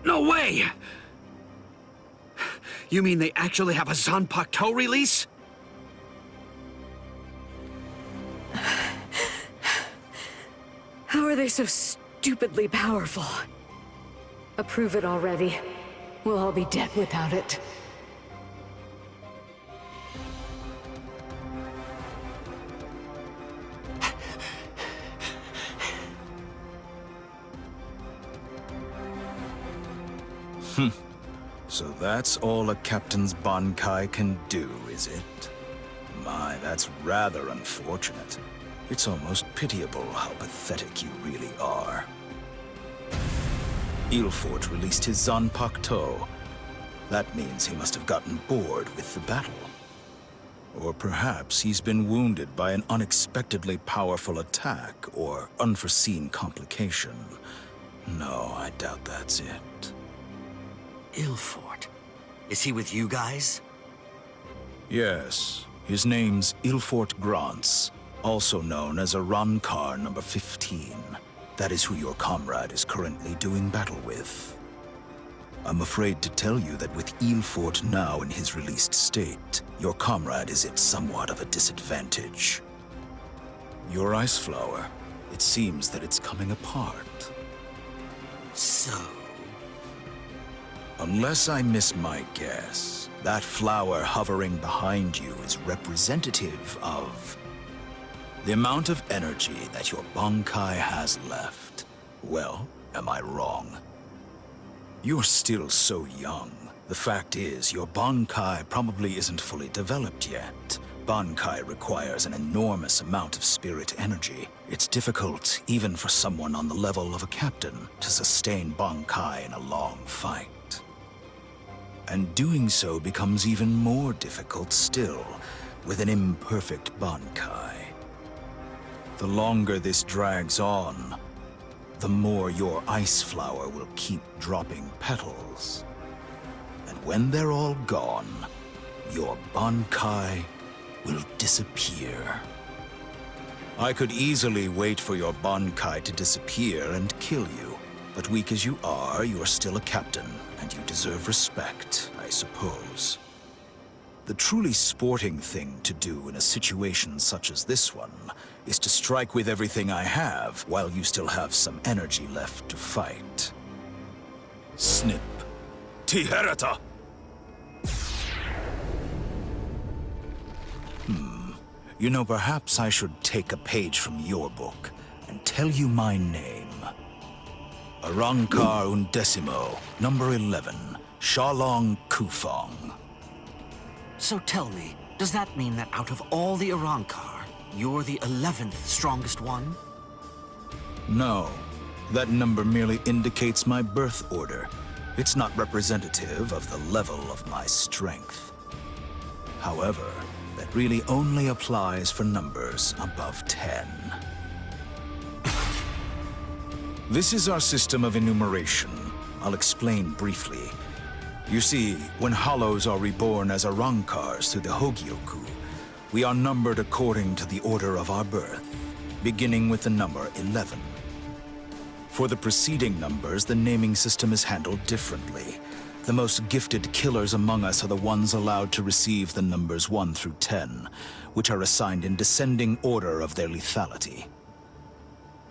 No way! You mean they actually have a Zanpakuto release? How are they so stupidly powerful? Approve it already. We'll all be dead without it. So that's all a captain's Bankai can do, is it? My, that's rather unfortunate. It's almost pitiable how pathetic you really are. Ilfort released his Zanpakuto. That means he must have gotten bored with the battle. Or perhaps he's been wounded by an unexpectedly powerful attack or unforeseen complication. No, I doubt that's it. Ilfort. Is he with you guys? Yes. His name's Ilfort Grants, also known as Arankar number 15. That is who your comrade is currently doing battle with. I'm afraid to tell you that with Ilfort now in his released state, your comrade is at somewhat of a disadvantage. Your ice flower, it seems that it's coming apart. So... Unless I miss my guess, that flower hovering behind you is representative of the amount of energy that your Bankai has left. Well, am I wrong? You're still so young. The fact is, your Bankai probably isn't fully developed yet. Bankai requires an enormous amount of spirit energy. It's difficult, even for someone on the level of a captain, to sustain Bankai in a long fight. And doing so becomes even more difficult still, with an imperfect Bankai. The longer this drags on, the more your ice flower will keep dropping petals. And when they're all gone, your Bankai will disappear. I could easily wait for your Bankai to disappear and kill you, but weak as you are, you're still a captain, and you deserve respect, I suppose. The truly sporting thing to do in a situation such as this one is to strike with everything I have while you still have some energy left to fight. Snip. Tiherata! You know, perhaps I should take a page from your book and tell you my name. Arankar Undecimo, number 11, Shalong Kufong. So tell me, does that mean that out of all the Arankar, you're the 11th strongest one? No. That number merely indicates my birth order. It's not representative of the level of my strength. However, that really only applies for numbers above 10. This is our system of enumeration. I'll explain briefly. You see, when Hollows are reborn as Arankars through the Hogyoku, we are numbered according to the order of our birth, beginning with the number 11. For the preceding numbers, the naming system is handled differently. The most gifted killers among us are the ones allowed to receive the numbers 1 through 10, which are assigned in descending order of their lethality.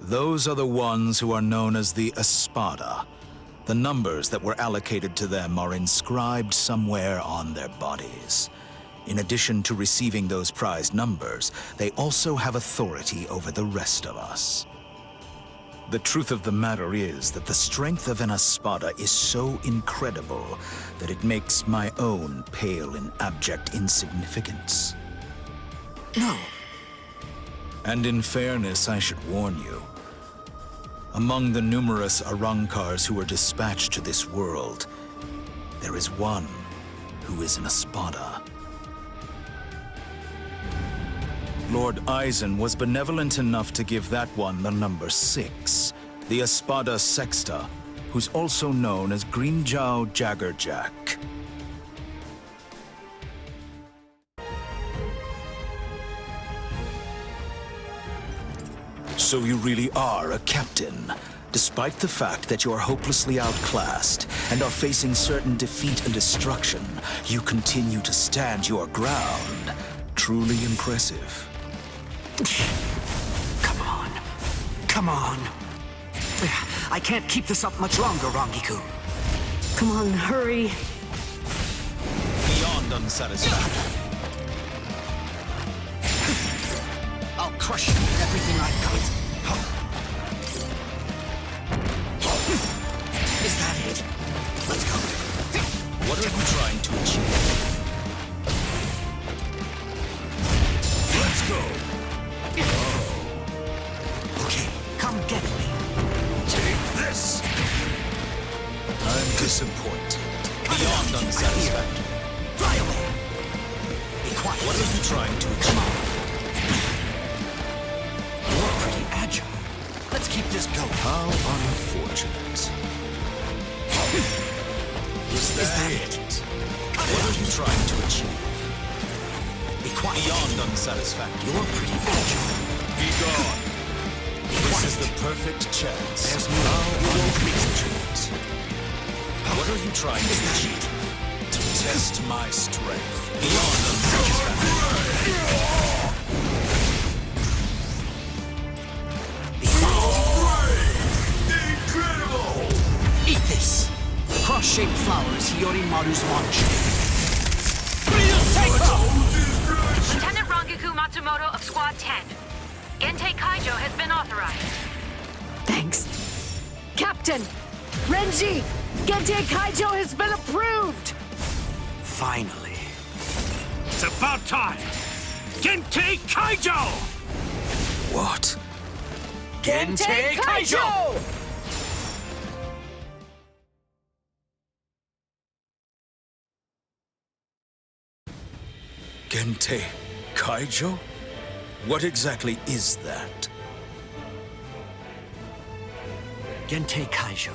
Those are the ones who are known as the Espada. The numbers that were allocated to them are inscribed somewhere on their bodies. In addition to receiving those prized numbers, they also have authority over the rest of us. The truth of the matter is that the strength of an Espada is so incredible that it makes my own pale in abject insignificance. No. And in fairness, I should warn you. Among the numerous Arankars who were dispatched to this world, there is one who is an Espada. Lord Eisen was benevolent enough to give that one the number 6, the Espada Sexta, who's also known as Greenjow Jaggerjack. So you really are a captain. Despite the fact that you are hopelessly outclassed and are facing certain defeat and destruction, you continue to stand your ground. Truly impressive. Come on. Come on. I can't keep this up much longer, Rangiku. Come on, hurry. Beyond unsatisfactory. I'll crush you with everything I've got. Is that it? Let's go. What are you trying to achieve? Let's go. Okay, come get me. Take this. I'm disappointed. Beyond unsatisfactory. Fly away. Be quiet. What are you trying to achieve? You're pretty agile. Let's keep this going. How unfortunate. Is that it? What are you trying to achieve? Be quiet. Beyond unsatisfactory. You're pretty agile. Be gone. This is the perfect chance. There's more. Unfortunate. What are you trying to achieve? To test my strength. Beyond unsatisfactory. Incredible! Eat this! Cross-shaped flowers, Hiyorimaru's launch. Lieutenant Rangiku Matsumoto of Squad 10. Gentei Kaijo has been authorized. Thanks. Captain! Renji! Gentei Kaijo has been approved! Finally. It's about time! Gentei Kaijo! What? Gentei Kaijo! Gentei Kaijo? What exactly is that? Gentei Kaijo.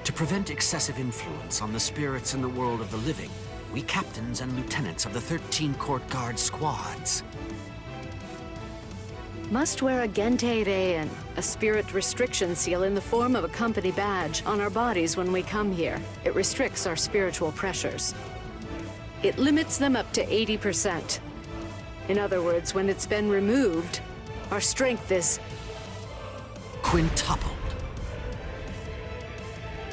To prevent excessive influence on the spirits in the world of the living, we captains and lieutenants of the 13 court guard squads. Must wear a Gentei Reien, a spirit restriction seal in the form of a company badge, on our bodies when we come here. It restricts our spiritual pressures. It limits them up to 80%. In other words, when it's been removed, our strength is Quintupled.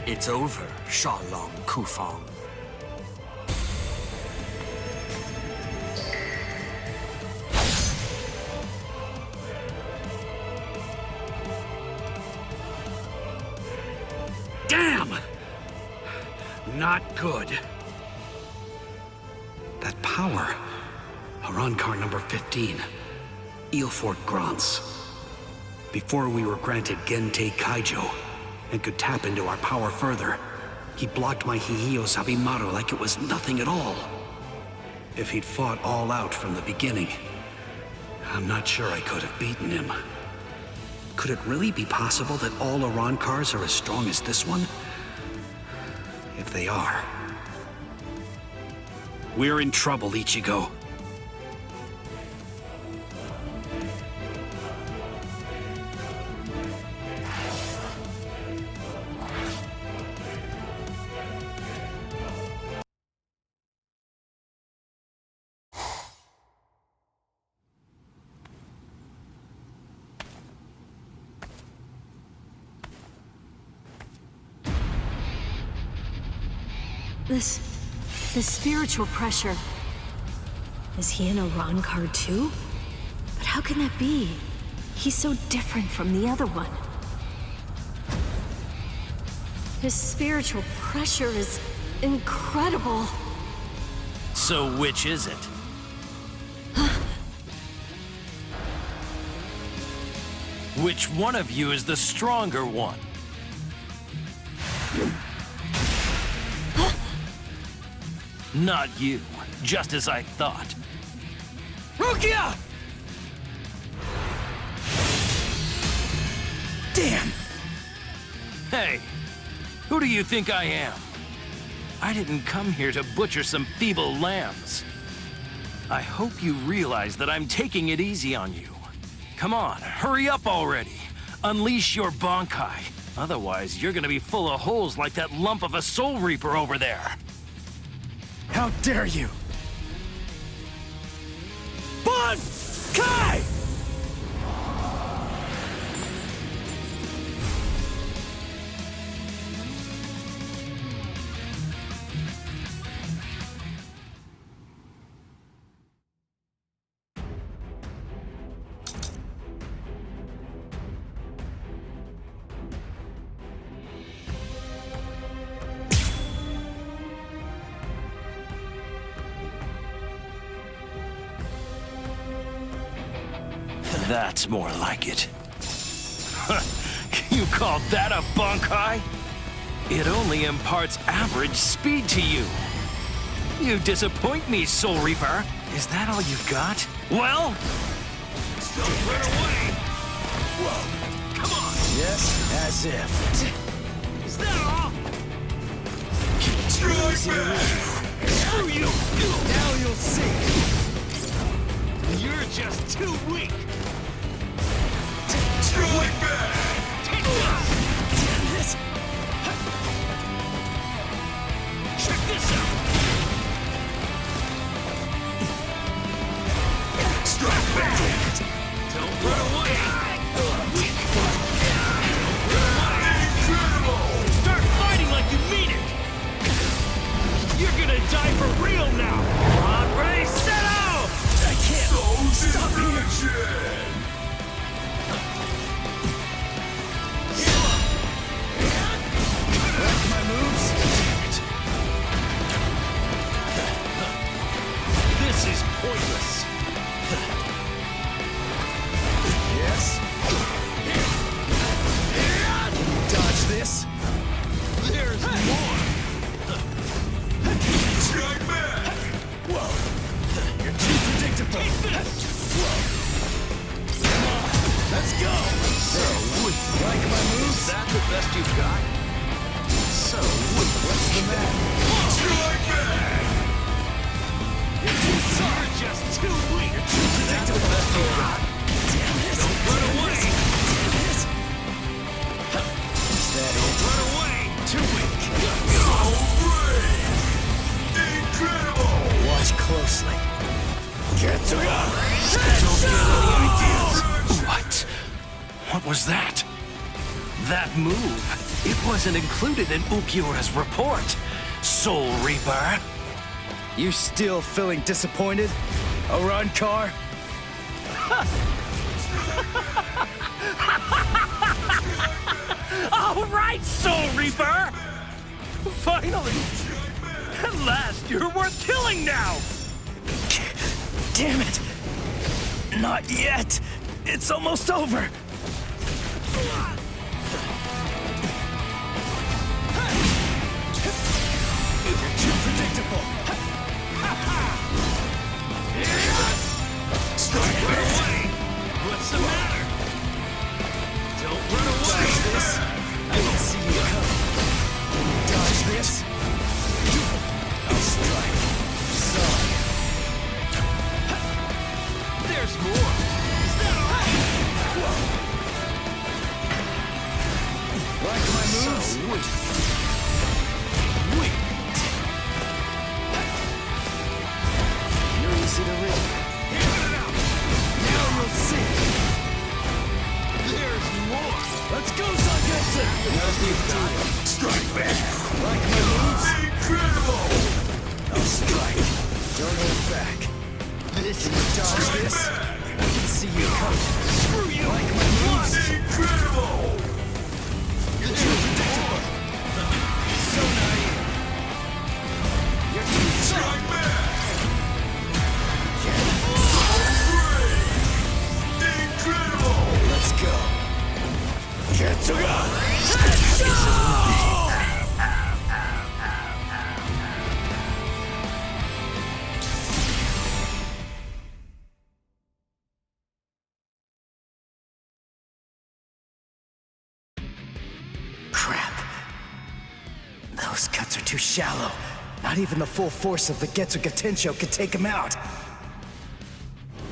It's over, Shalong Kufong. Damn! Not good. That power. Arankar number 15. Eelfort Grants. Before we were granted Gentei Kaijo and could tap into our power further, he blocked my Hihiyo Zabimaru like it was nothing at all. If he'd fought all out from the beginning, I'm not sure I could have beaten him. Could it really be possible that all Arankars are as strong as this one? If they are, we're in trouble, Ichigo. This spiritual pressure. Is he an Arankar too? But how can that be? He's so different from the other one. His spiritual pressure is incredible. So which is it? Which one of you is the stronger one? Not you, just as I thought. Rukia! Damn! Hey, who do you think I am? I didn't come here to butcher some feeble lambs. I hope you realize that I'm taking it easy on you. Come on, hurry up already. Unleash your Bankai. Otherwise, you're gonna be full of holes like that lump of a Soul Reaper over there. How dare you! Bankai! That's more like it. You call that a Bankai? It only imparts average speed to you. You disappoint me, Soul Reaper. Is that all you've got? Well? Don't run away! Whoa! Come on! Yes, as if. Is that all? Screw you! Now you'll see. You're just too weak! Strike back! Take this! Damn this! Check this out! Strike back! Don't run away! Incredible! Start fighting like you mean it! You're gonna die for real now! On race, set out! I can't stop here! This is pointless. Yes? Can you dodge this? There's more. Strike back! Whoa! You're too predictable! Whoa! Come on, let's go! So weak. Like my moves? Is that the best you've got? So weak. What's the matter? Strike back! You're too soft! You're just too weak. You're too predictable! That's the best you've got. Damn it! Don't run away. Damn it! Is that it? Run away. Too weak! So brave! Incredible! Watch closely. Get to go! Don't get any ideas. What? What was that? That move. It wasn't included in Ukiura's report. Soul Reaper. You still feeling disappointed, Arankar? All right, Soul Reaper! Finally! At last, you're worth killing now! Damn it! Not yet! It's almost over! You're too predictable! Strike away! What's the matter? Don't run away! Dodge this! I can see you coming. Can you dodge this? I'll strike. Sorry. There's more! Is that all? Whoa. Like my moves? So weak. Weak. You're easy to read. Now you'll see. There's more! Let's go, Zangetsu! Strike back! Like my moves? Incredible! I'll strike. Don't hold back. This Can you dodge this? I can see you coming. Screw you! Like my moves? Incredible! You're too predictable. So naive. You're too strike back! Incredible! Let's go. Get to go! Let's go! Crap. Those cuts are too shallow. Not even the full force of the Getsuga Tensho could take him out.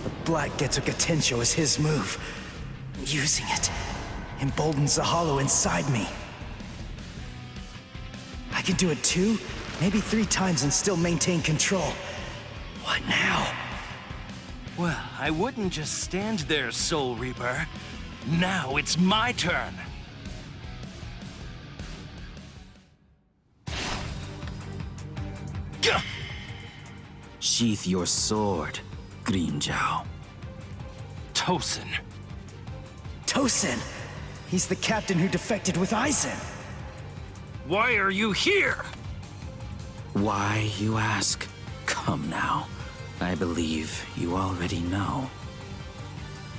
The Black Getsuga Tensho is his move. Using it. emboldens the hollow inside me. I can do it 2, maybe 3 times and still maintain control. What now? Well, I wouldn't just stand there, Soul Reaper. Now it's my turn. Gah! Sheath your sword, Grimmjow. Tosin. Tosin! He's the captain who defected with Aizen. Why are you here? Why, you ask? Come now. I believe you already know.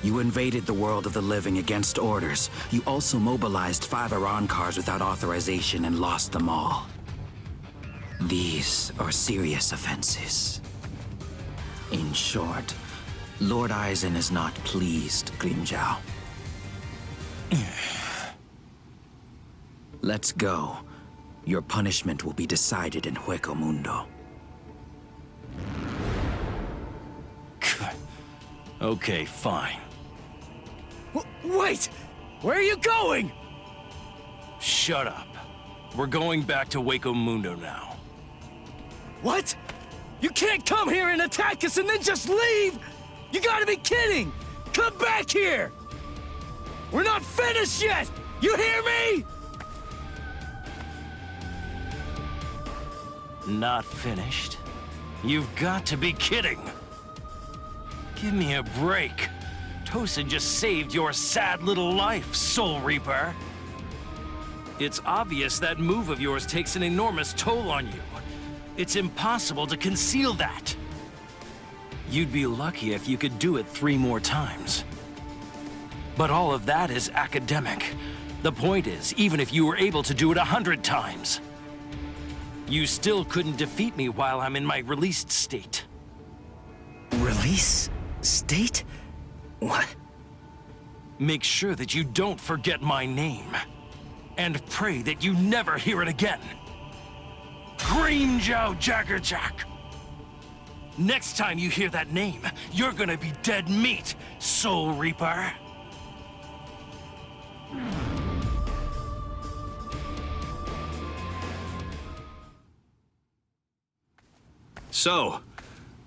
You invaded the world of the living against orders. You also mobilized 5 Arancars without authorization and lost them all. These are serious offenses. In short, Lord Aizen is not pleased, Grimmjow. Let's go. Your punishment will be decided in Hueco Mundo. Okay, fine. Wait! Where are you going? Shut up. We're going back to Hueco Mundo now. What? You can't come here and attack us and then just leave! You gotta be kidding! Come back here! We're not finished yet! You hear me? Not finished? You've got to be kidding! Give me a break. Tosin just saved your sad little life, Soul Reaper. It's obvious that move of yours takes an enormous toll on you. It's impossible to conceal that. You'd be lucky if you could do it 3 more times. But all of that is academic. The point is, even if you were able to do it 100 times, you still couldn't defeat me while I'm in my released state. Release? State? What? Make sure that you don't forget my name. And pray that you never hear it again. Grimmjow Jaggerjack! Next time you hear that name, you're gonna be dead meat, Soul Reaper. So,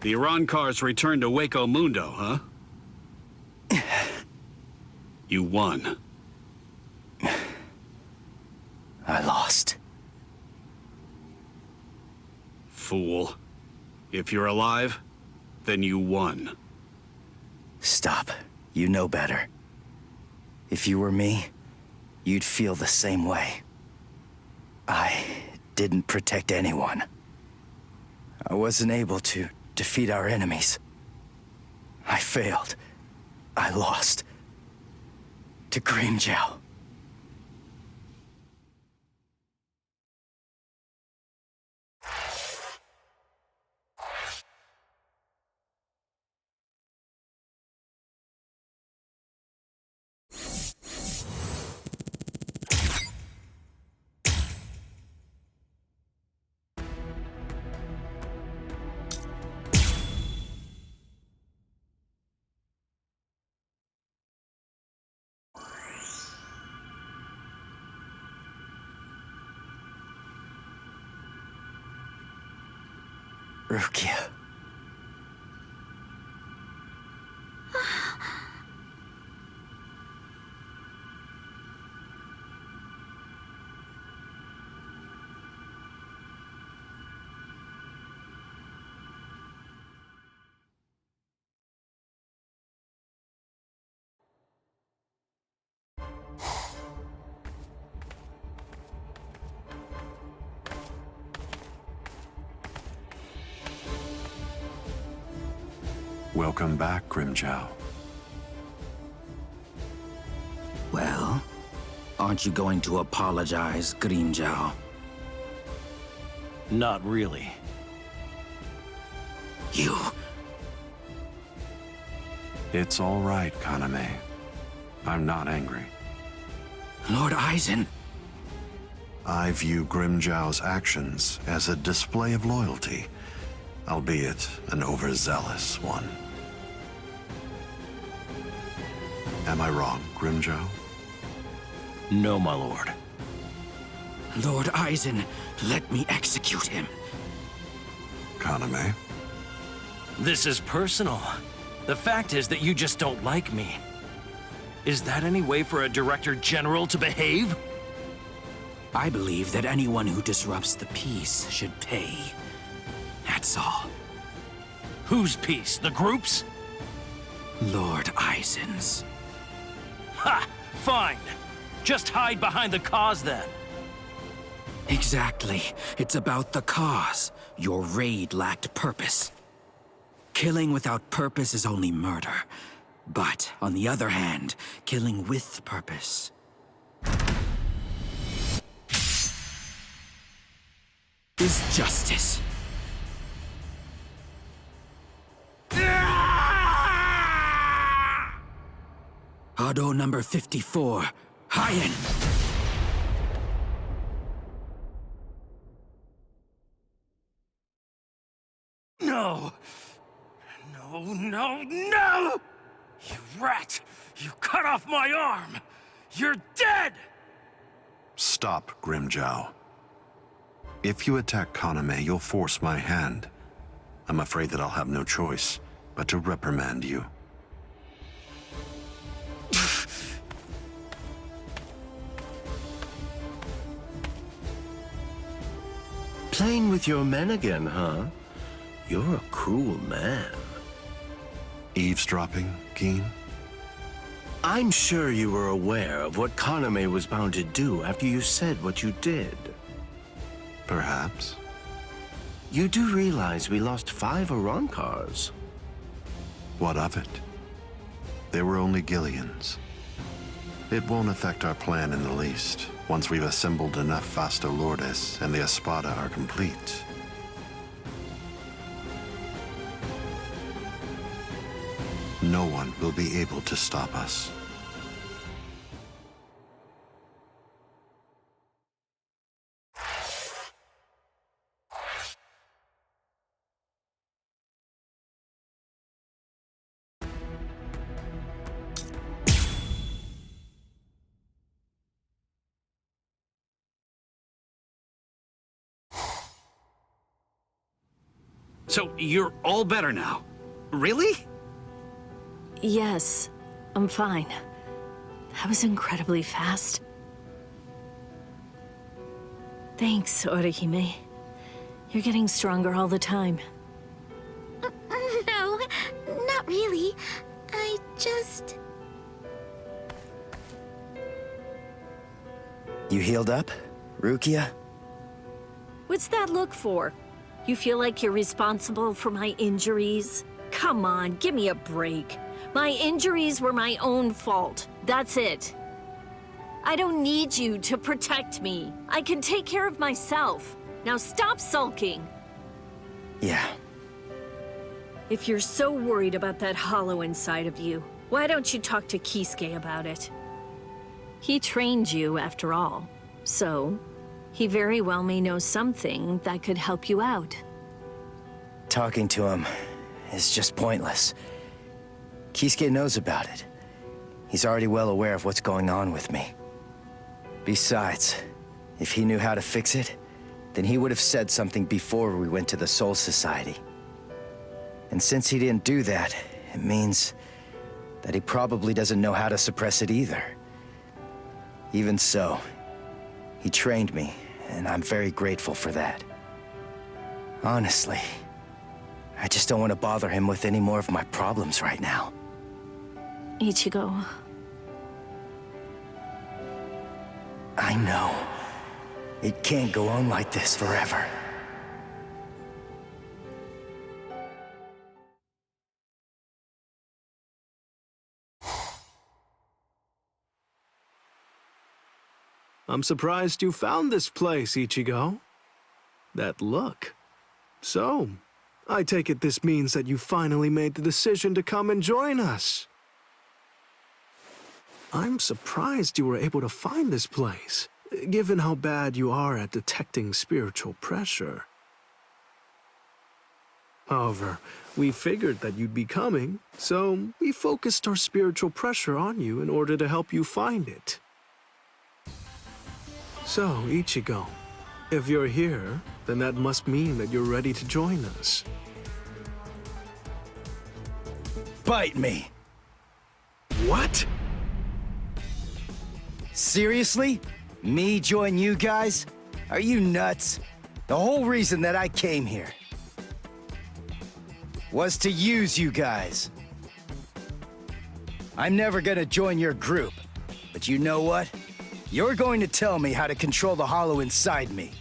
the Arancars returned to Hueco Mundo, huh? You won. I lost. Fool. If you're alive, then you won. Stop. You know better. If you were me, you'd feel the same way. I didn't protect anyone. I wasn't able to defeat our enemies. I failed. I lost. To Grimmjow. Rukia. Welcome back, Grimmjow. Well, aren't you going to apologize, Grimmjow? Not really. You... It's all right, Kaname. I'm not angry. Lord Aizen... I view Grimmjow's actions as a display of loyalty, albeit an overzealous one. Am I wrong, Grimmjow? No, my lord. Lord Aizen, let me execute him. Kaname? This is personal. The fact is that you just don't like me. Is that any way for a Director General to behave? I believe that anyone who disrupts the peace should pay. That's all. Whose peace? The group's? Lord Aizen's. Ha! Fine. Just hide behind the cause then. Exactly. It's about the cause. Your raid lacked purpose. Killing without purpose is only murder. But, on the other hand, killing with purpose is justice. Hado number 54, Hien! No! No, no, no! You rat! You cut off my arm! You're dead! Stop, Grimjow. If you attack Kaname, you'll force my hand. I'm afraid that I'll have no choice but to reprimand you. Playing with your men again, huh? You're a cruel man. Eavesdropping, Keen? I'm sure you were aware of what Kaname was bound to do after you said what you did. Perhaps. You do realize we lost 5 Arankars. What of it? They were only Gillians. It won't affect our plan in the least, once we've assembled enough Vasto Lourdes and the Espada are complete. No one will be able to stop us. So you're all better now? Really? Yes, I'm fine. That was incredibly fast. Thanks, Orihime. You're getting stronger all the time. No, not really. I just... You healed up, Rukia? What's that look for? You feel like you're responsible for my injuries? Come on, give me a break. My injuries were my own fault. That's it. I don't need you to protect me. I can take care of myself. Now stop sulking. Yeah. If you're so worried about that hollow inside of you, why don't you talk to Kisuke about it? He trained you, after all. So, he very well may know something that could help you out. Talking to him is just pointless. Kisuke knows about it. He's already well aware of what's going on with me. Besides, if he knew how to fix it, then he would have said something before we went to the Soul Society. And since he didn't do that, it means that he probably doesn't know how to suppress it either. Even so, he trained me, and I'm very grateful for that. Honestly, I just don't want to bother him with any more of my problems right now. Ichigo. I know. It can't go on like this forever. I'm surprised you found this place, Ichigo. That look. So, I take it this means that you finally made the decision to come and join us. I'm surprised you were able to find this place, given how bad you are at detecting spiritual pressure. However, we figured that you'd be coming, so we focused our spiritual pressure on you in order to help you find it. So, Ichigo, if you're here, then that must mean that you're ready to join us. Bite me! What? Seriously? Me join you guys? Are you nuts? The whole reason that I came here was to use you guys. I'm never gonna join your group, but you know what? You're going to tell me how to control the hollow inside me.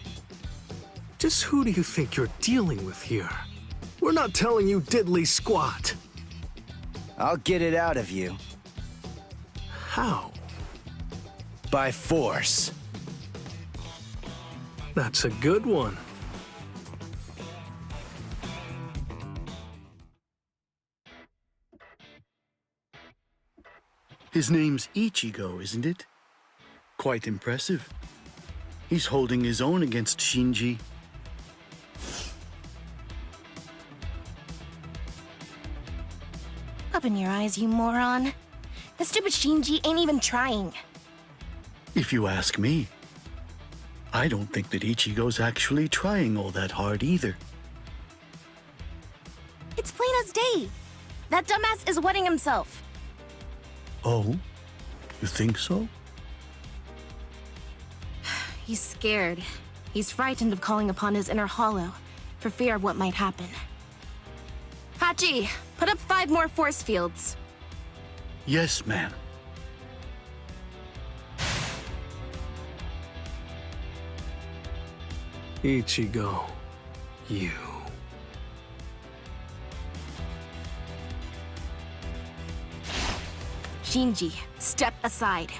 Just who do you think you're dealing with here? We're not telling you diddly squat. I'll get it out of you. How? By force. That's a good one. His name's Ichigo, isn't it? Quite impressive. He's holding his own against Shinji. Open your eyes, you moron. The stupid Shinji ain't even trying. If you ask me, I don't think that Ichigo's actually trying all that hard either. It's plain as day. That dumbass is wetting himself. Oh? You think so? He's scared. He's frightened of calling upon his inner hollow, for fear of what might happen. Hachi, put up 5 more force fields. Yes, ma'am. Ichigo, you. Shinji, step aside.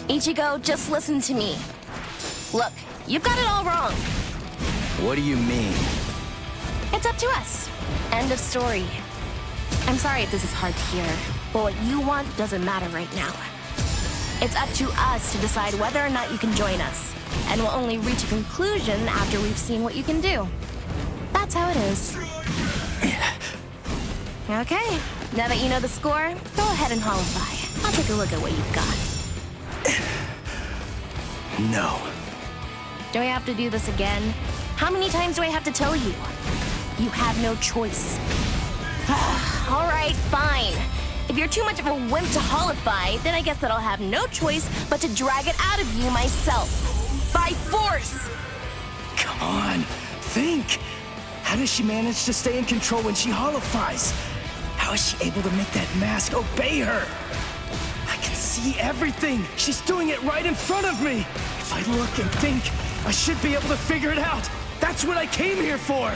Ichigo, just listen to me. Look, you've got it all wrong. What do you mean? It's up to us. End of story. I'm sorry if this is hard to hear, but what you want doesn't matter right now. It's up to us to decide whether or not you can join us, and we'll only reach a conclusion after we've seen what you can do. That's how it is. Okay, now that you know the score, go ahead and holify. I'll take a look at what you've got. No. Do I have to do this again? How many times do I have to tell you? You have no choice. All right, fine. If you're too much of a wimp to holify, then I guess that I'll have no choice but to drag it out of you myself. By force! Come on, think. How does she manage to stay in control when she holifies? How is she able to make that mask obey her? I can see everything. She's doing it right in front of me. If I look and think, I should be able to figure it out. That's what I came here for.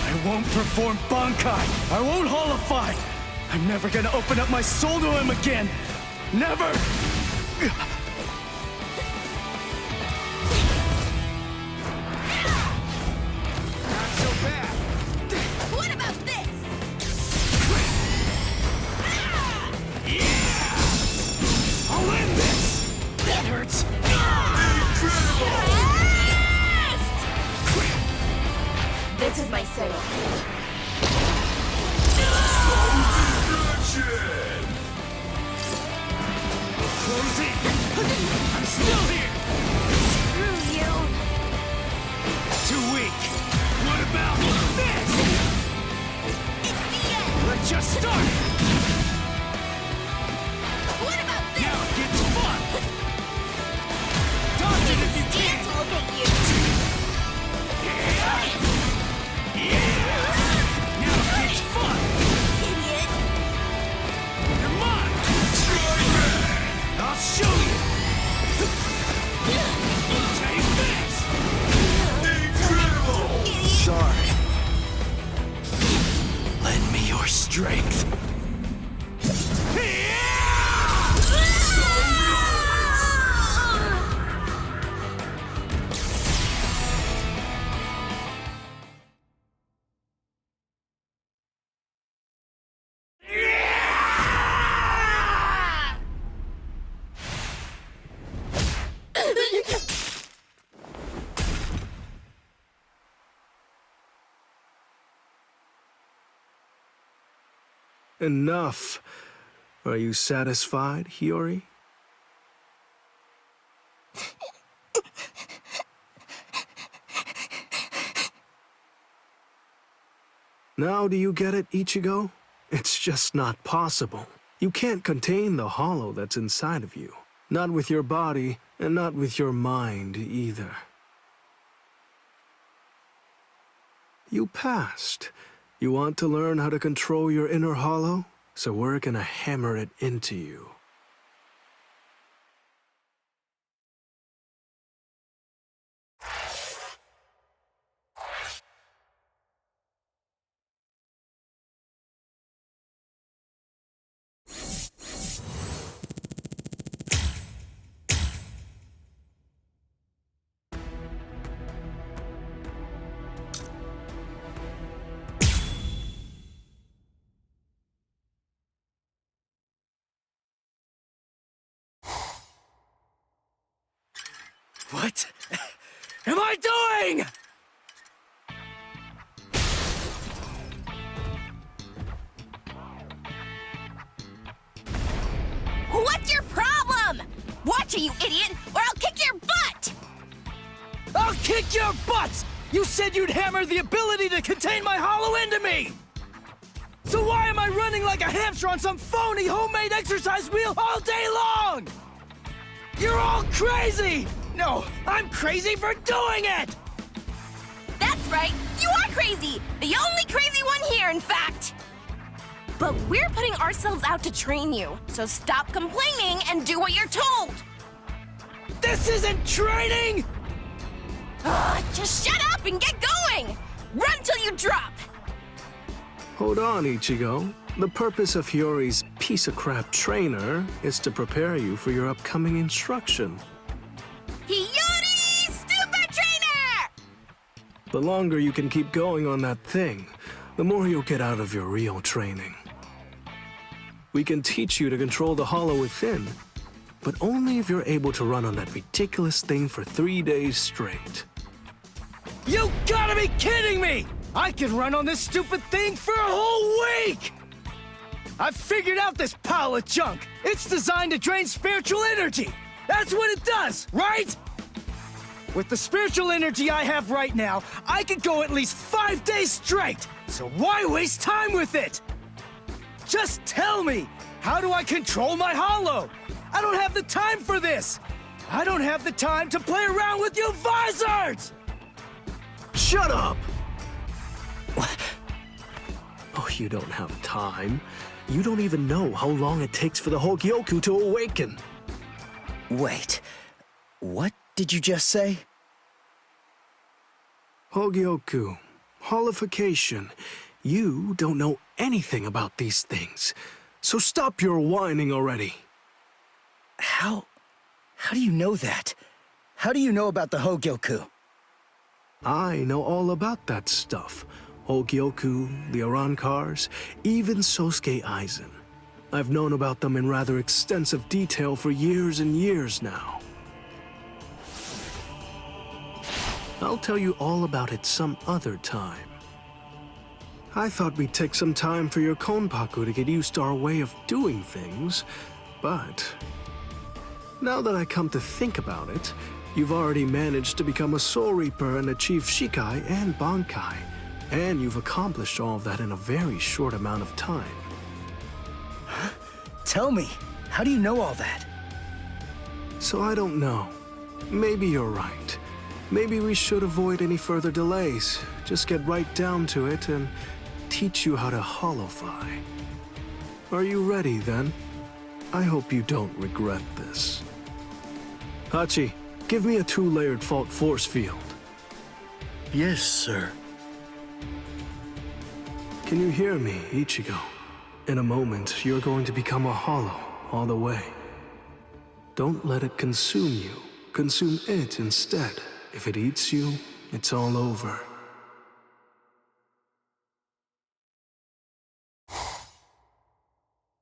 I won't perform Bankai. I won't holify. I'm never gonna open up my soul to him again. Never! Not so bad. What about this? Yeah! I'll end this! That hurts. This is my signal. Close in! I'm still here! Screw you! Too weak! What about this? It's the end! Let's just start! What about this? Now it gets fun! Dodge it if you Stand can! to look at you! Now it gets fun! Idiot! You're mine! I'll show you! Take this! Incredible! Sorry. Lend me your strength. Enough. Are you satisfied, Hiyori? Now do you get it, Ichigo? It's just not possible. You can't contain the hollow that's inside of you. Not with your body, and not with your mind either. You passed. You want to learn how to control your inner hollow? So we're gonna hammer it into you. What am I doing? What's your problem? Watch it, you idiot, or I'll kick your butt! I'll kick your butts! You said you'd hammer the ability to contain my hollow into me! So why am I running like a hamster on some phony homemade exercise wheel all day long? You're all crazy! No, I'm crazy for doing it! That's right, you are crazy! The only crazy one here, in fact! But we're putting ourselves out to train you, so stop complaining and do what you're told! This isn't training! Just shut up and get going! Run till you drop! Hold on, Ichigo. The purpose of Hiyori's piece-of-crap trainer is to prepare you for your upcoming instruction. Hiyori, stupid trainer! The longer you can keep going on that thing, the more you'll get out of your real training. We can teach you to control the hollow within, but only if you're able to run on that ridiculous thing for 3 days straight. You gotta be kidding me! I can run on this stupid thing for a whole week! I've figured out this pile of junk. It's designed to drain spiritual energy. That's what it does, right? With the spiritual energy I have right now, I could go at least 5 days straight. So why waste time with it? Just tell me, how do I control my hollow? I don't have the time for this. I don't have the time to play around with you visors! Shut up! Oh, you don't have time. You don't even know how long it takes for the Hogyoku to awaken. Wait, what did you just say? Hogyoku, holification. You don't know anything about these things, so stop your whining already. How do you know that? How do you know about the Hogyoku? I know all about that stuff. Hogyoku, the Arankars, even Sosuke Aizen. I've known about them in rather extensive detail for years and years now. I'll tell you all about it some other time. I thought we'd take some time for your Konpaku to get used to our way of doing things, but now that I come to think about it, you've already managed to become a Soul Reaper and achieve Shikai and Bankai, and you've accomplished all of that in a very short amount of time. Tell me, how do you know all that? So I don't know. Maybe you're right. Maybe we should avoid any further delays. Just get right down to it and teach you how to holofy. Are you ready then? I hope you don't regret this. Hachi, give me a 2-layered fault force field. Yes, sir. Can you hear me, Ichigo? In a moment, you're going to become a hollow all the way. Don't let it consume you. Consume it instead. If it eats you, it's all over.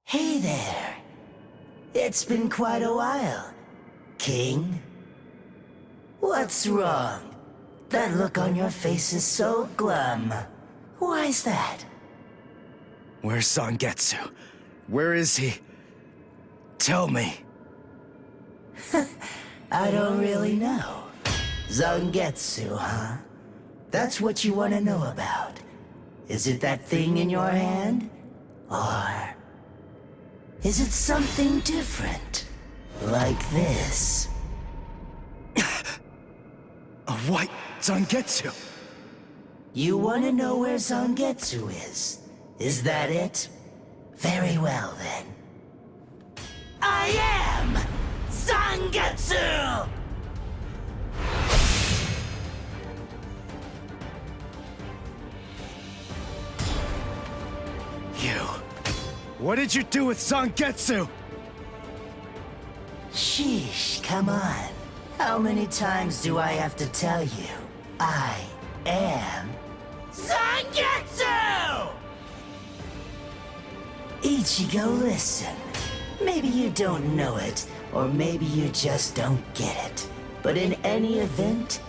Hey there. It's been quite a while, King. What's wrong? That look on your face is so glum. Why's that? Where's Zangetsu? Where is he? Tell me. I don't really know. Zangetsu, huh? That's what you want to know about. Is it that thing in your hand? Or is it something different? Like this? A white Zangetsu! You want to know where Zangetsu is? Is that it? Very well, then. I am Zangetsu! You... What did you do with Zangetsu? Sheesh, come on. How many times do I have to tell you? I am Zangetsu! Ichigo, listen. Maybe you don't know it, or maybe you just don't get it. But in any event,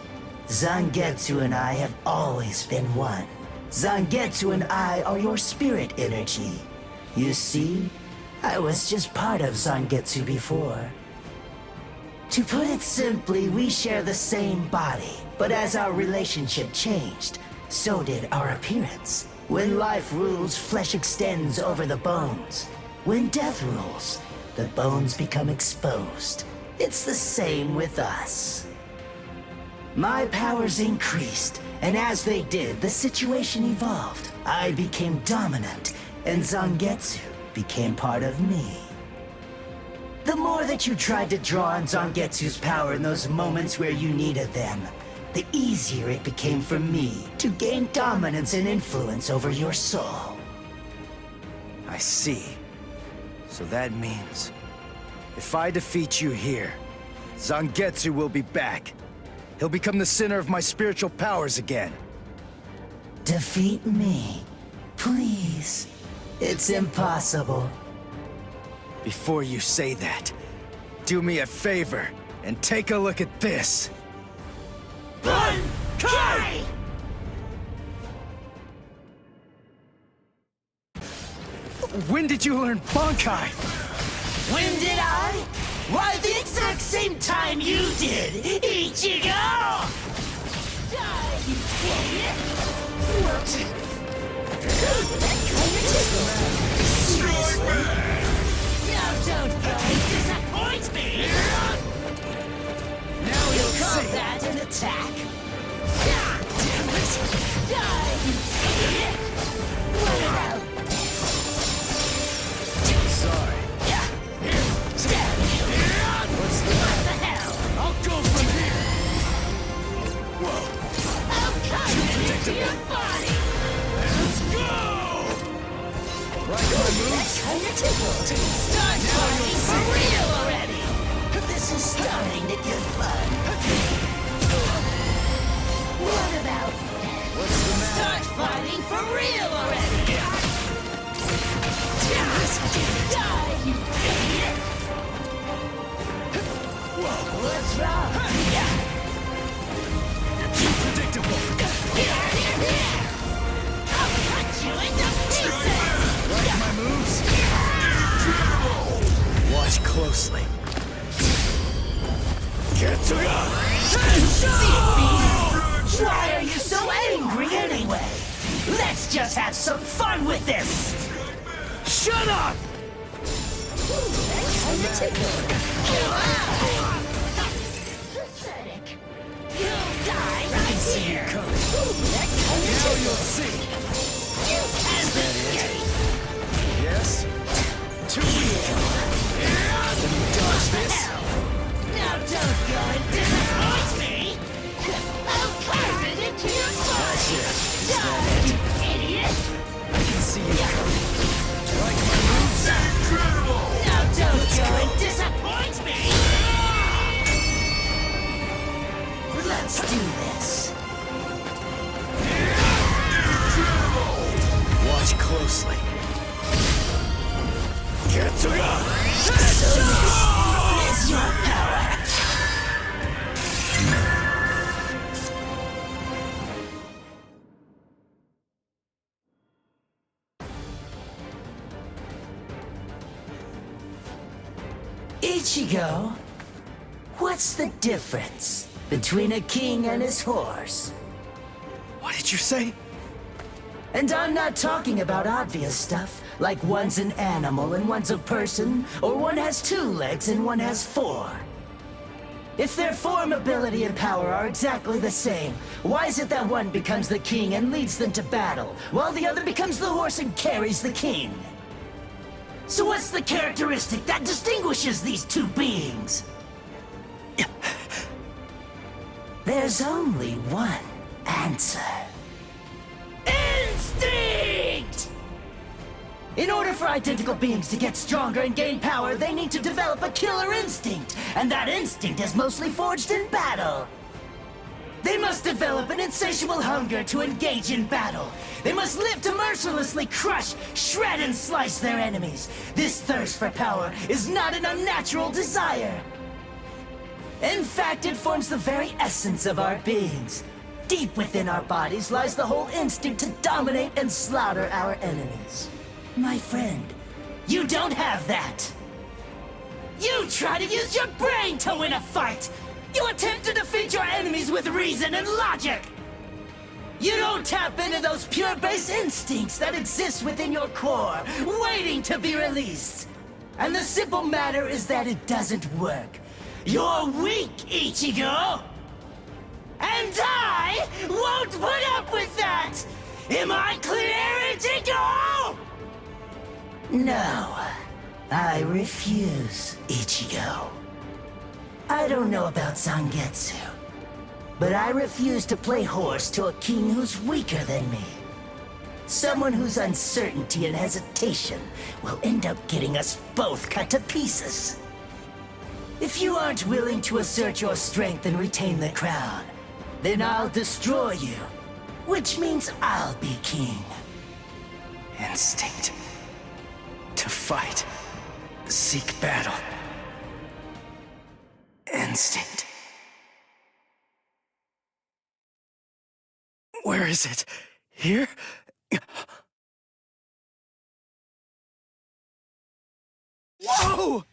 Zangetsu and I have always been one. Zangetsu and I are your spirit energy. You see, I was just part of Zangetsu before. To put it simply, we share the same body, but as our relationship changed, so did our appearance. When life rules, flesh extends over the bones. When death rules, the bones become exposed. It's the same with us. My powers increased, and as they did, the situation evolved. I became dominant, and Zangetsu became part of me. The more that you tried to draw on Zangetsu's power in those moments where you needed them, the easier it became for me to gain dominance and influence over your soul. I see. So that means... if I defeat you here, Zangetsu will be back. He'll become the center of my spiritual powers again. Defeat me? Please. It's impossible. Before you say that, do me a favor and take a look at this. Bankai! When did you learn Bankai? When did I? Why, the exact same time you did, Ichigo! Die, you idiot! What? Now don't go and disappoint me! Now you'll call that an attack? Damn it! Die, you idiot! What about... Sorry. What the hell? I'll go from here! Whoa. I'll come into your body! Let's go! Right, my moves? Start fighting for real already! This is starting to get fun. What about... What's the matter? Start fighting for real already! Die, you idiot! What's wrong? Too predictable. I'll cut you into pieces! Like my moves? Watch closely. Why are you so angry anyway? Let's just have some fun with this! Shut up! Pathetic. You'll die right here! Now you'll see. You hesitate! Yes? Too weak. Can you dodge this? Now don't go and disappoint me! I'll carve it into your body! That's it. Is Die, that it? you idiot! I can see you coming. Like my moves? Incredible! Now don't go and disappoint me! Let's do this. Watch closely. So this is your power. Ichigo, what's the difference between a king and his horse? What did you say? And I'm not talking about obvious stuff, like one's an animal and one's a person, or one has 2 legs and one has 4. If their form, ability, and power are exactly the same, why is it that one becomes the king and leads them to battle, while the other becomes the horse and carries the king? So what's the characteristic that distinguishes these 2 beings? There's only one answer. Instinct! In order for identical beings to get stronger and gain power, they need to develop a killer instinct, and that instinct is mostly forged in battle. They must develop an insatiable hunger to engage in battle. They must live to mercilessly crush, shred, and slice their enemies. This thirst for power is not an unnatural desire. In fact, it forms the very essence of our beings. Deep within our bodies lies the whole instinct to dominate and slaughter our enemies. My friend, you don't have that. You try to use your brain to win a fight. You attempt to defeat your enemies with reason and logic. You don't tap into those pure base instincts that exist within your core, waiting to be released. And the simple matter is that it doesn't work. You're weak, Ichigo! And I won't put up with that! Am I clear, Ichigo? No, I refuse, Ichigo. I don't know about Zangetsu, but I refuse to play horse to a king who's weaker than me. Someone whose uncertainty and hesitation will end up getting us both cut to pieces. If you aren't willing to assert your strength and retain the crown, then I'll destroy you, which means I'll be king. Instinct. To fight. Seek battle. Instinct. Where is it? Here? Whoa!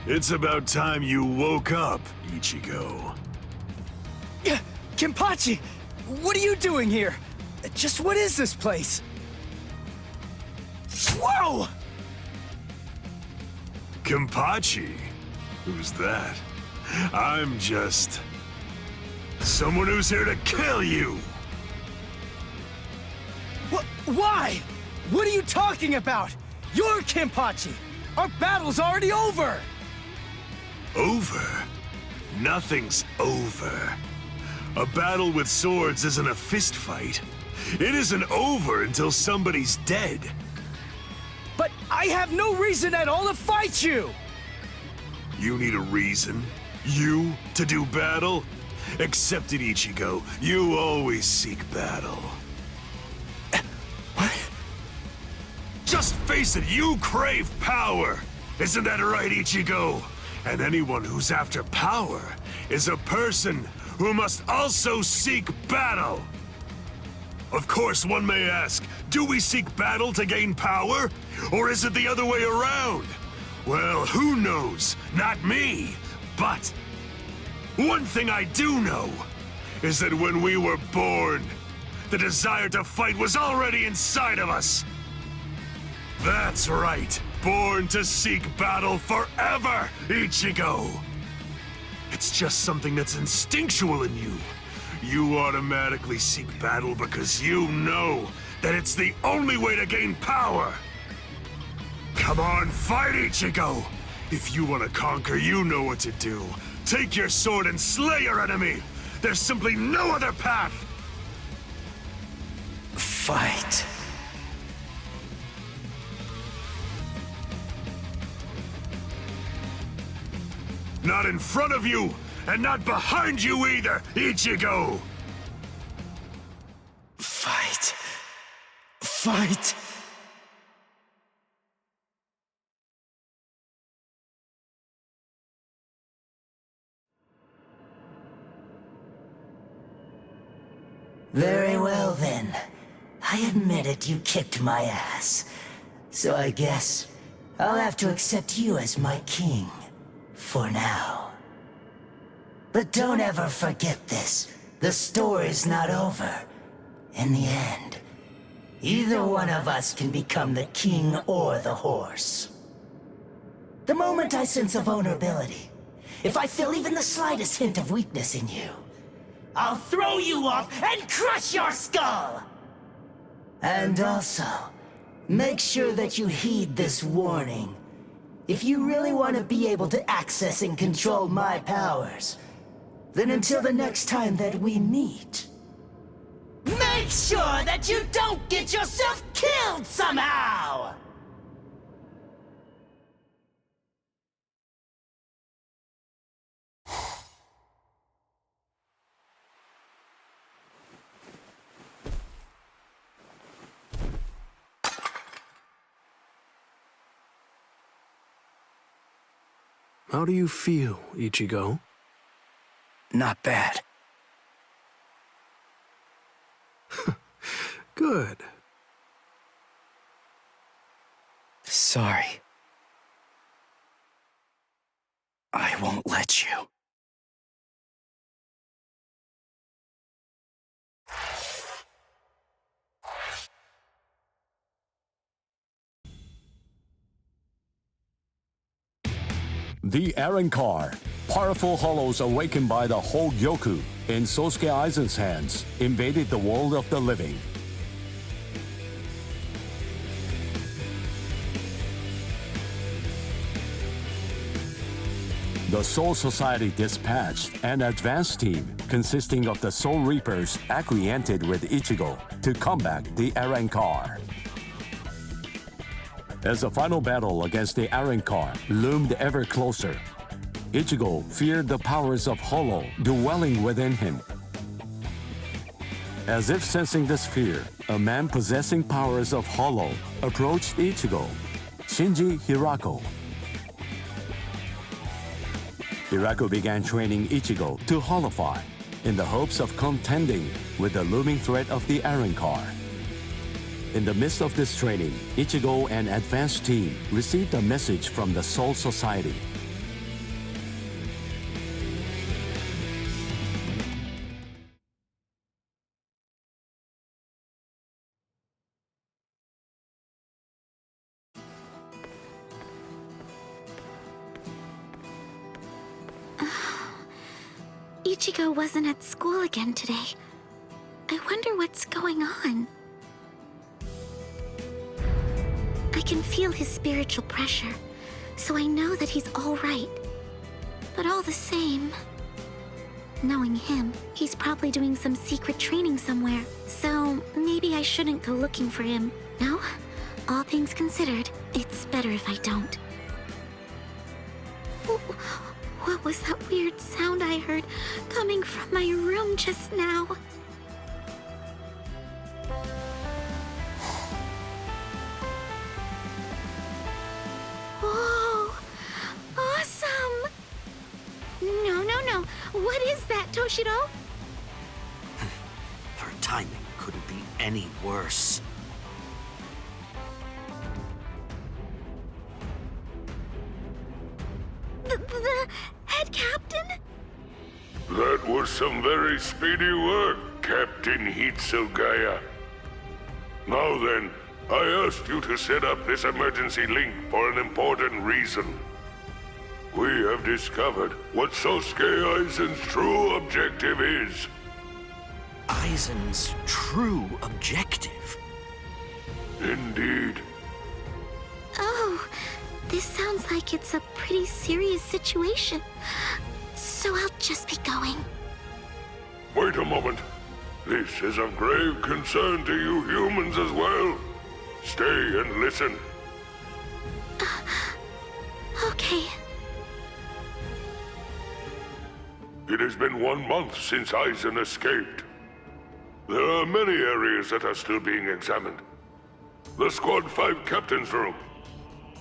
It's about time you woke up, Ichigo. Kenpachi! What are you doing here? Just what is this place? Whoa! Kenpachi? Who's that? I'm just... someone who's here to kill you! Why? What are you talking about? You're Kenpachi! Our battle's already over! Over? Nothing's over. A battle with swords isn't a fist fight. It isn't over until somebody's dead. But I have no reason at all to fight you! You need a reason? You to do battle? Accept it, Ichigo. You always seek battle. What? Just face it, you crave power! Isn't that right, Ichigo? And anyone who's after power is a person who must also seek battle. Of course, one may ask, do we seek battle to gain power? Or is it the other way around? Well, who knows? Not me. But one thing I do know is that when we were born, the desire to fight was already inside of us. That's right. Born to seek battle forever, Ichigo! It's just something that's instinctual in you. You automatically seek battle because you know that it's the only way to gain power. Come on, fight, Ichigo! If you want to conquer, you know what to do. Take your sword and slay your enemy! There's simply no other path! Fight. Not in front of you, and not behind you either, Ichigo! Fight. Fight. Very well then. I admit it, you kicked my ass. So I guess I'll have to accept you as my king. For now. But don't ever forget this. The story's not over. In the end, either one of us can become the king or the horse. The moment I sense a vulnerability, if I feel even the slightest hint of weakness in you, I'll throw you off and crush your skull! And also, make sure that you heed this warning. If you really want to be able to access and control my powers, then until the next time that we meet, make sure that you don't get yourself killed somehow! How do you feel, Ichigo? Not bad. Good. Sorry. I won't let you. The Arrancar, powerful hollows awakened by the Hogyoku in Sosuke Aizen's hands, invaded the world of the living. The Soul Society dispatched an advance team consisting of the Soul Reapers acquainted with Ichigo to combat the Arrancar. As the final battle against the Arrancar loomed ever closer, Ichigo feared the powers of Hollow dwelling within him. As if sensing this fear, a man possessing powers of Hollow approached Ichigo, Shinji Hirako. Hirako began training Ichigo to Hollowfy in the hopes of contending with the looming threat of the Arrancar. In the midst of this training, Ichigo and advanced team received a message from the Soul Society. Ichigo wasn't at school again today. I wonder what's going on. I can feel his spiritual pressure, so I know that he's all right. But all the same, knowing him, he's probably doing some secret training somewhere. So maybe I shouldn't go looking for him. No? All things considered, it's better if I don't. What was that weird sound I heard coming from my room just now? Whoa! Awesome! No. What is that, Toshiro? Her timing couldn't be any worse. The head captain? That was some very speedy work, Captain Hitsugaya. Now then, I asked you to set up this emergency link for an important reason. We have discovered what Sosuke Aizen's true objective is. Aizen's true objective? Indeed. Oh, this sounds like it's a pretty serious situation. So I'll just be going. Wait a moment. This is of grave concern to you humans as well. Stay and listen. Okay. It has been 1 month since Aizen escaped. There are many areas that are still being examined. The Squad 5 Captain's Room,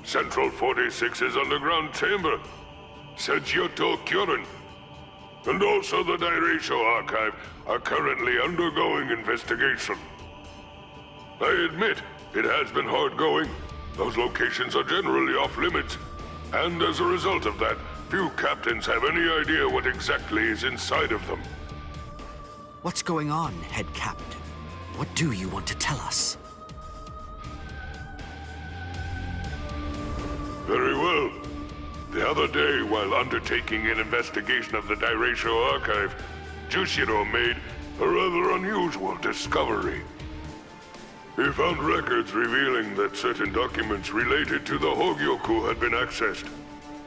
Central 46's underground chamber, Sejioto Kyorin, and also the Daireisho Archive are currently undergoing investigation. I admit, it has been hard going, Those locations are generally off limits, and as a result of that, few captains have any idea what exactly is inside of them. What's going on, head captain? What do you want to tell us? Very well. The other day, while undertaking an investigation of the Dairaisho archive, Jushiro made a rather unusual discovery. He found records revealing that certain documents related to the Hogyoku had been accessed.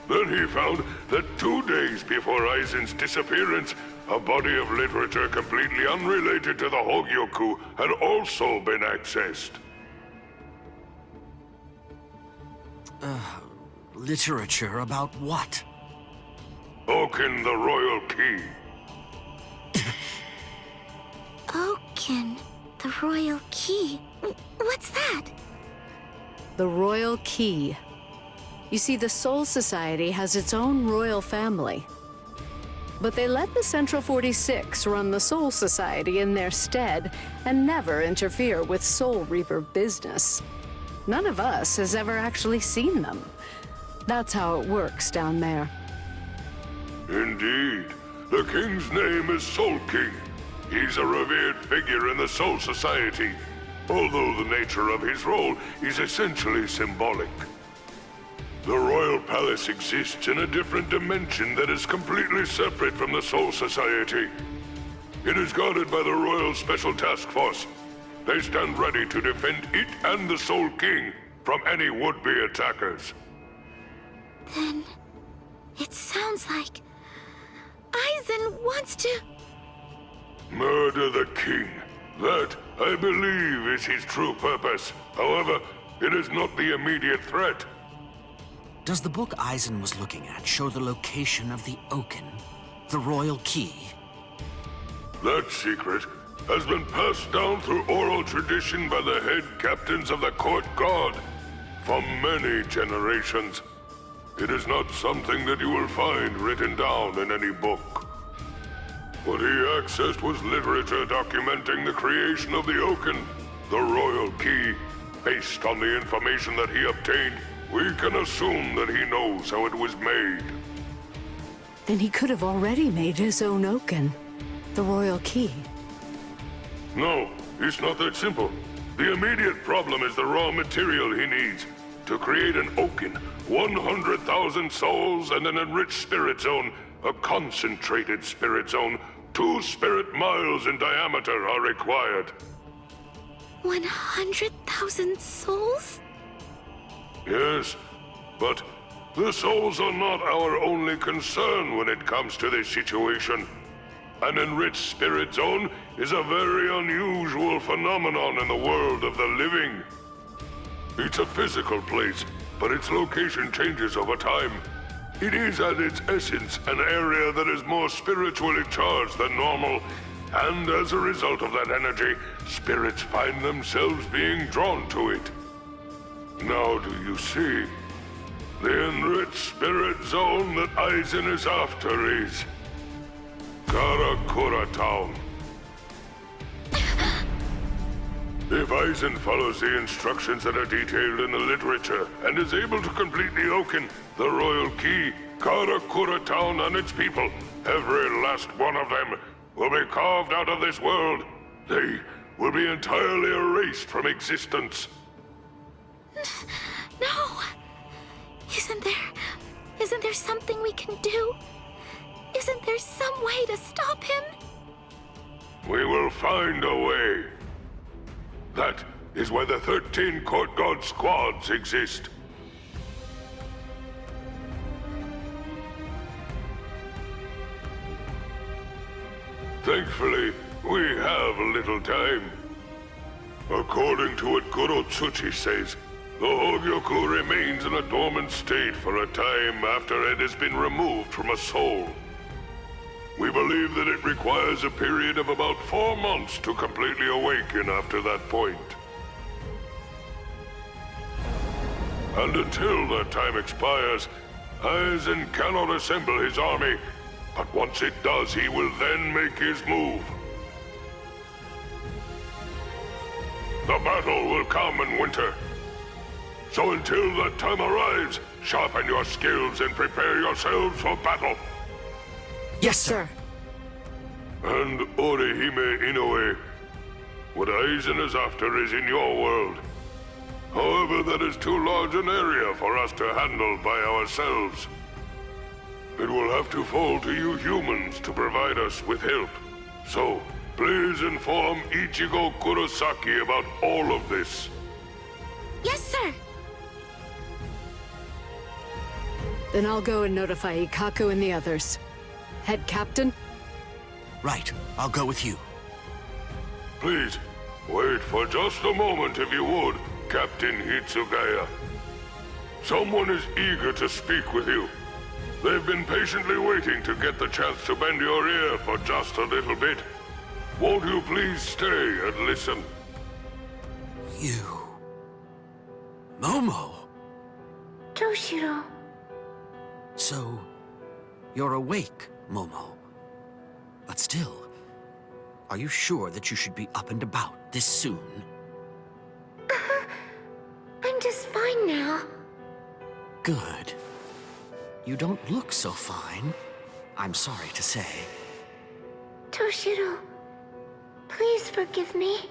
Then he found that 2 days before Aizen's disappearance, a body of literature completely unrelated to the Hogyoku had also been accessed. Literature about what? Oken, the Royal Key. Oken, the Royal Key. What's that? The Royal Key. You see, the Soul Society has its own royal family. But they let the Central 46 run the Soul Society in their stead and never interfere with Soul Reaper business. None of us has ever actually seen them. That's how it works down there. Indeed. The king's name is Soul King. He's a revered figure in the Soul Society, although the nature of his role is essentially symbolic. The Royal Palace exists in a different dimension that is completely separate from the Soul Society. It is guarded by the Royal Special Task Force. They stand ready to defend it and the Soul King from any would-be attackers. Then, it sounds like Aizen wants to... Murder the king. That, I believe, is his true purpose. However, it is not the immediate threat. Does the book Aizen was looking at show the location of the Oken, the Royal Key? That secret has been passed down through oral tradition by the head captains of the Court Guard for many generations. It is not something that you will find written down in any book. What he accessed was literature documenting the creation of the Oken, the Royal Key. Based on the information that he obtained, we can assume that he knows how it was made. Then he could have already made his own Oken, the Royal Key. No, it's not that simple. The immediate problem is the raw material he needs. To create an Oken, 100,000 souls and an enriched spirit zone, a concentrated spirit zone, 2 spirit miles in diameter are required. 100,000 souls? Yes, but the souls are not our only concern when it comes to this situation. An enriched spirit zone is a very unusual phenomenon in the world of the living. It's a physical place, but its location changes over time. It is at its essence an area that is more spiritually charged than normal, and as a result of that energy, spirits find themselves being drawn to it. Now do you see? The enriched spirit zone that Aizen is after is Karakura Town. If Aizen follows the instructions that are detailed in the literature and is able to complete the Oken, the Royal Key, Karakura Town and its people, every last one of them, will be carved out of this world. They will be entirely erased from existence. No! Isn't there something we can do? Isn't there some way to stop him? We will find a way. That is why the 13 Court Guard squads exist. Thankfully, we have a little time. According to what Gorotsuchi says, the Hogyoku remains in a dormant state for a time after it has been removed from a soul. We believe that it requires a period of about 4 months to completely awaken after that point. And until that time expires, Aizen cannot assemble his army, but once it does, he will then make his move. The battle will come in winter. So until that time arrives, sharpen your skills and prepare yourselves for battle. Yes, sir. And Orihime Inoue, what Aizen is after is in your world. However, that is too large an area for us to handle by ourselves. It will have to fall to you humans to provide us with help. So, please inform Ichigo Kurosaki about all of this. Yes, sir. Then I'll go and notify Ikaku and the others. Head Captain? Right, I'll go with you. Please, wait for just a moment if you would, Captain Hitsugaya. Someone is eager to speak with you. They've been patiently waiting to get the chance to bend your ear for just a little bit. Won't you please stay and listen? You... Momo! Toshiro. So, you're awake, Momo. But still, are you sure that you should be up and about this soon? I'm just fine now. Good. You don't look so fine, I'm sorry to say. Toshiro, please forgive me.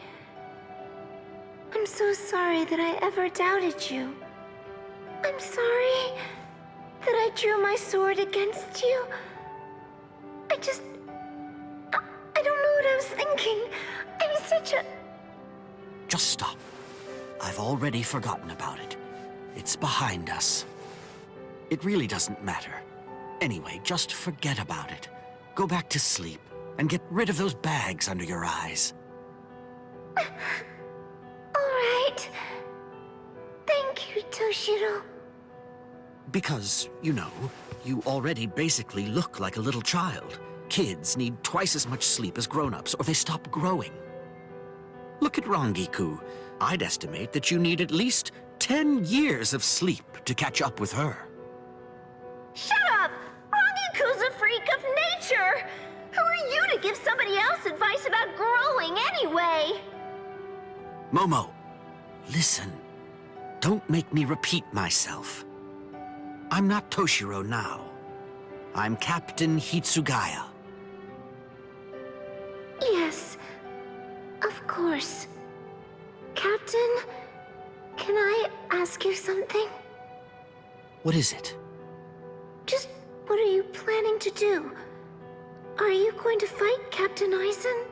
I'm so sorry that I ever doubted you. I'm sorry that I drew my sword against you. I don't know what I was thinking. I'm such a... Just stop. I've already forgotten about it. It's behind us. It really doesn't matter. Anyway, just forget about it. Go back to sleep and get rid of those bags under your eyes. All right. Thank you, Toshiro. Because, you know, you already basically look like a little child. Kids need twice as much sleep as grown-ups, or they stop growing. Look at Rangiku. I'd estimate that you need at least 10 years of sleep to catch up with her. Shut up! Rangiku's a freak of nature! Who are you to give somebody else advice about growing anyway? Momo, listen. Don't make me repeat myself. I'm not Toshiro now. I'm Captain Hitsugaya. Yes, of course. Captain, can I ask you something? What is it? Just what are you planning to do? Are you going to fight Captain Aizen?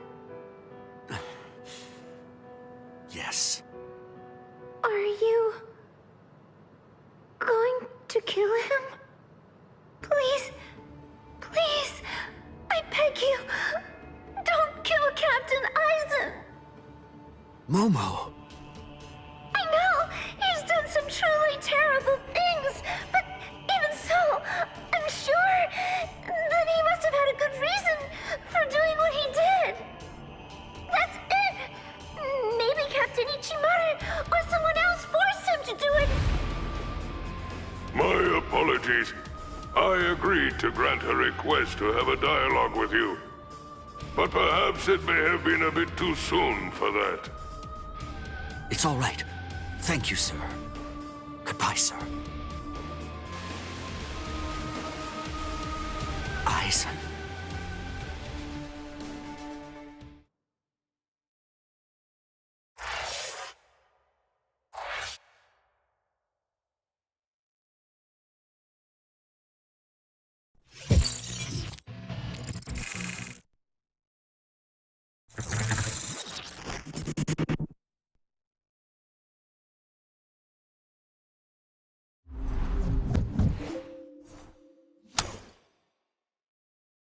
Yes. Are you going to kill him? Please, please, I beg you, don't kill Captain Aizen! Momo! I know, he's done some truly terrible things, but even so, I'm sure that he must have had a good reason for doing what he did. That's it! Maybe Captain Ichimaru or someone else forced him to do it! My apologies. I agreed to grant her request to have a dialogue with you. But perhaps it may have been a bit too soon for that. It's all right. Thank you, sir. Goodbye, sir. Aizen.